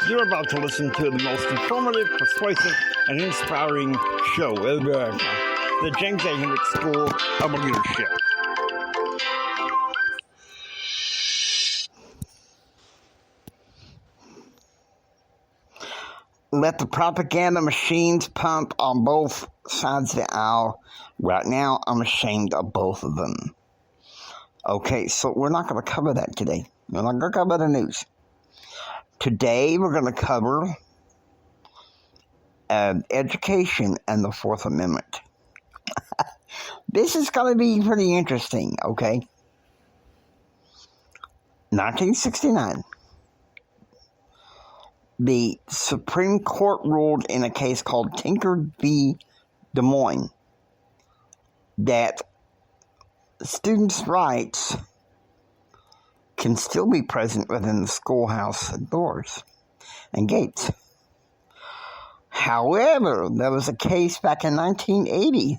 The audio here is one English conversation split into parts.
You're about to listen to the most informative, persuasive, and inspiring show ever. The James A. Hendricks School of Leadership. Let the propaganda machines pump on both sides of the aisle. Right now, I'm ashamed of both of them. Okay, so we're not going to cover that today. We're not going to cover the news. Today, we're going to cover education and the Fourth Amendment. This is going to be pretty interesting, okay? 1969. The Supreme Court ruled in a case called Tinker v. Des Moines that students' rights can still be present within the schoolhouse doors and gates. However, there was a case back in 1980.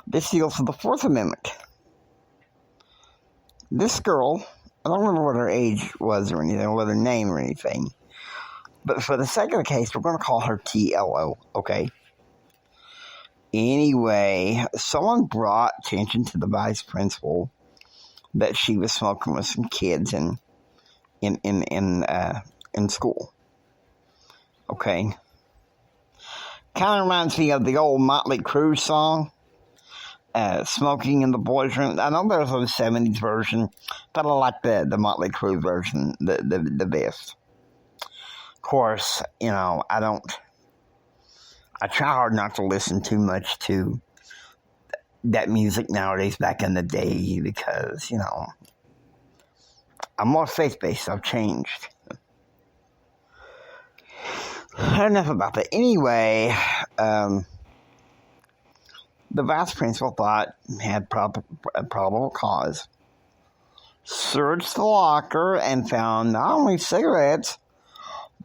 This deals with the Fourth Amendment. This girl, I don't remember what her age was or anything, or what her name or anything. But for the sake of the case, we're going to call her TLO, okay? Anyway, someone brought attention to the vice principal that she was smoking with some kids in school. Okay? Kind of reminds me of the old Motley Crue song, Smoking in the Boys' Room. I know there's a 70s version, but I like the Motley Crue version the best. Of course, you know, I try hard not to listen too much to that music nowadays back in the day because, you know, I'm more faith-based. I've changed. Enough about that. Anyway, the vice principal thought had probable cause. Searched the locker and found not only cigarettes,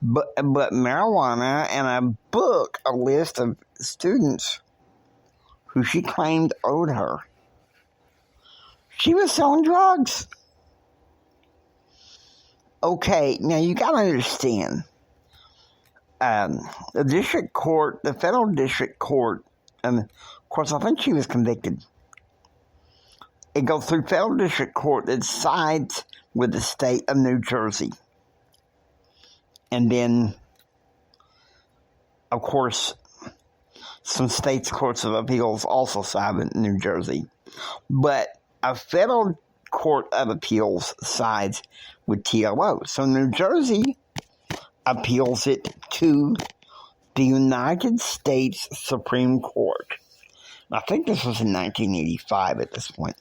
but marijuana and a book, a list of students who she claimed owed her. She was selling drugs. Okay, now you gotta understand, the district court, the federal district court, and of course I think she was convicted. It goes through federal district court that sides with the state of New Jersey. And then, of course, some states' courts of appeals also side with New Jersey. But a federal court of appeals sides with TLO. So New Jersey appeals it to the United States Supreme Court. I think this was in 1985 at this point.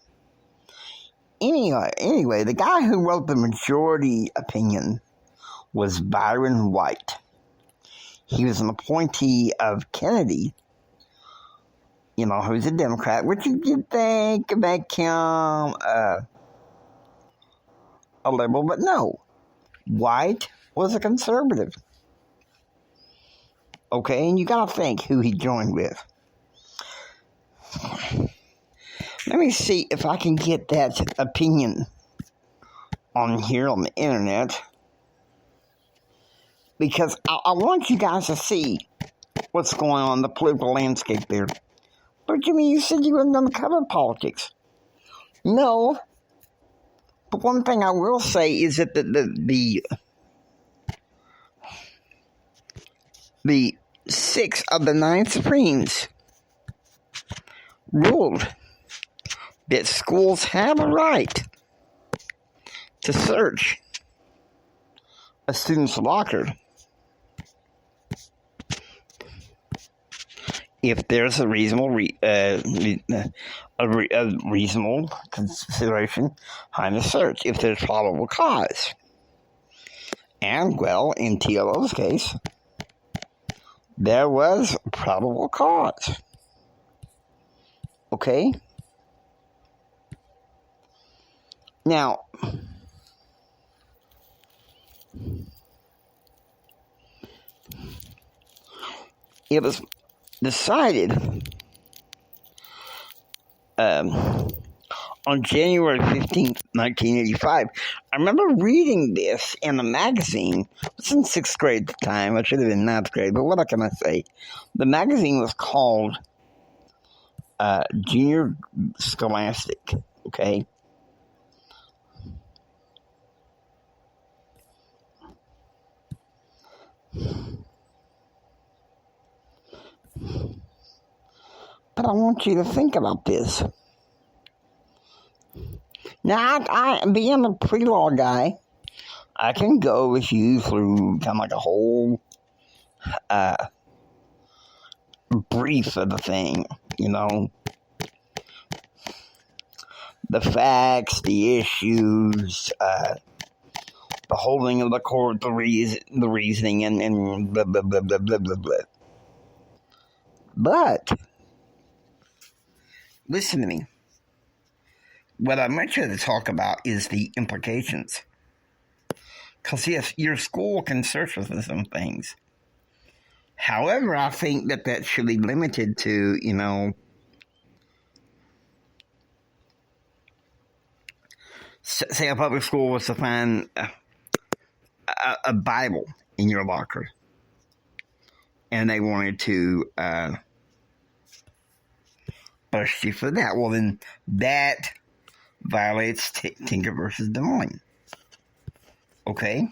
Anyway, the guy who wrote the majority opinion was Byron White. He was an appointee of Kennedy, you know, who's a Democrat, which you'd think make him a liberal, but no. White was a conservative. Okay, and you gotta think who he joined with. Let me see if I can get that opinion on here on the internet. Because I want you guys to see what's going on in the political landscape there. But Jimmy, you said you weren't going to cover politics. No. But one thing I will say is that the 6 of the 9 Supremes ruled that schools have a right to search a student's locker if there's a reasonable reasonable consideration behind the search, if there's probable cause. And, well, in TLO's case, there was probable cause. Okay? Now, it was decided on on January 15th, 1985. I remember reading this in a magazine. I was in 6th grade at the time. I should have been 9th grade, but what can I say? The magazine was called Junior Scholastic, okay? But I want you to think about this. Now, I being a pre-law guy, I can go with you through kind of like a whole brief of the thing, you know. The facts, the issues, the holding of the court, the reasoning, and blah, blah, blah, blah, blah, blah, blah. But, listen to me. What I want you to talk about is the implications. Because, yes, your school can search for some things. However, I think that should be limited to, you know, say a public school was to find a Bible in your locker. And they wanted to bust you for that. Well, then that violates Tinker versus Des Moines. Okay?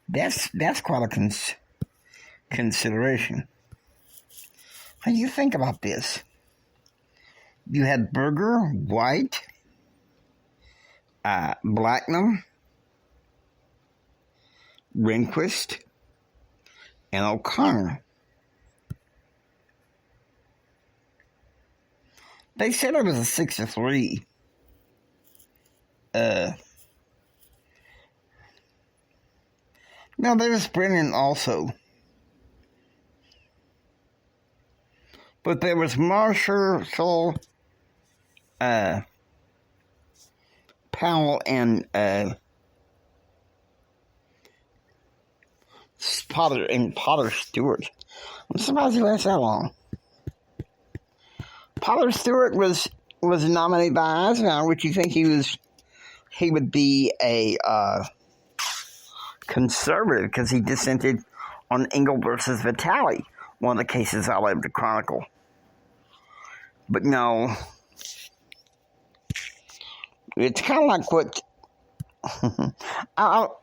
That's quite a consideration. How do you think about this? You had Berger, White, Blacknam, Rehnquist, and O'Connor. They said it was a 6-3. No, there was Brennan also. But there was Marshall, Powell, and Potter Stewart. I'm surprised he lasted that long. Potter Stewart was nominated by Eisenhower, which you think he would be a conservative because he dissented on Engel versus Vitale, one of the cases I like to chronicle. But no, it's kind of like what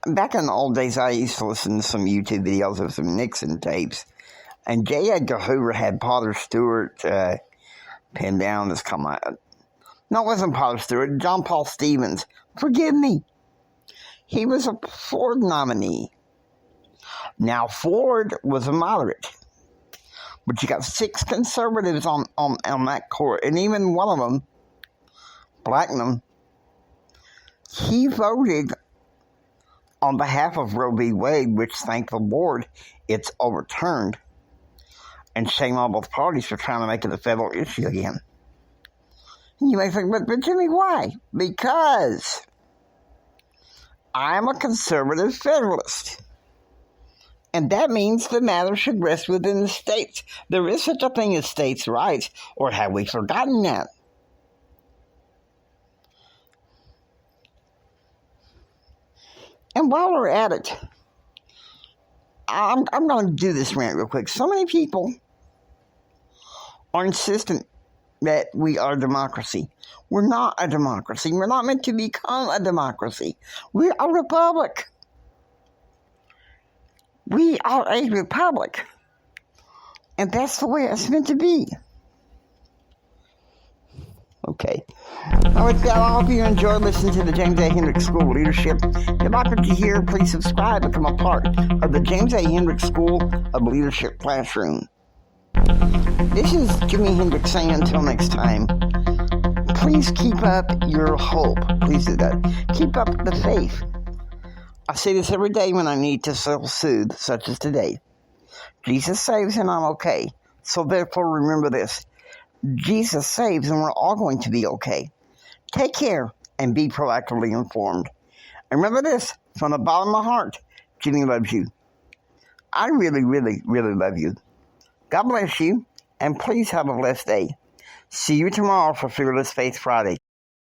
back in the old days, I used to listen to some YouTube videos of some Nixon tapes, and J. Edgar Hoover had Potter Stewart pinned down as come out. No, it wasn't Potter Stewart. John Paul Stevens. Forgive me. He was a Ford nominee. Now, Ford was a moderate. But you got 6 conservatives on that court. And even one of them, Blacknam, he voted on behalf of Roe v. Wade, which, thank the Lord, it's overturned. And shame on both parties for trying to make it a federal issue again. And you may think, but Jimmy, why? Because I'm a conservative federalist. And that means the matter should rest within the states. There is such a thing as states' rights, or have we forgotten that? And while we're at it, I'm going to do this rant real quick. So many people are insistent that we are a democracy. We're not a democracy. We're not meant to become a democracy. We're a republic. We are a republic. And that's the way it's meant to be. Okay. Now with that, I hope you enjoyed listening to the James A. Hendricks School of Leadership. If you'd like what you hear, please subscribe and become a part of the James A. Hendricks School of Leadership classroom. This is Jimi Hendrix saying until next time, please keep up your hope. Please do that. Keep up the faith. I say this every day when I need to self-soothe, such as today. Jesus saves and I'm okay. So therefore remember this. Jesus saves and we're all going to be okay. Take care and be proactively informed. And remember this, from the bottom of my heart, Jimmy loves you. I really, really, really love you. God bless you, and please have a blessed day. See you tomorrow for Fearless Faith Friday.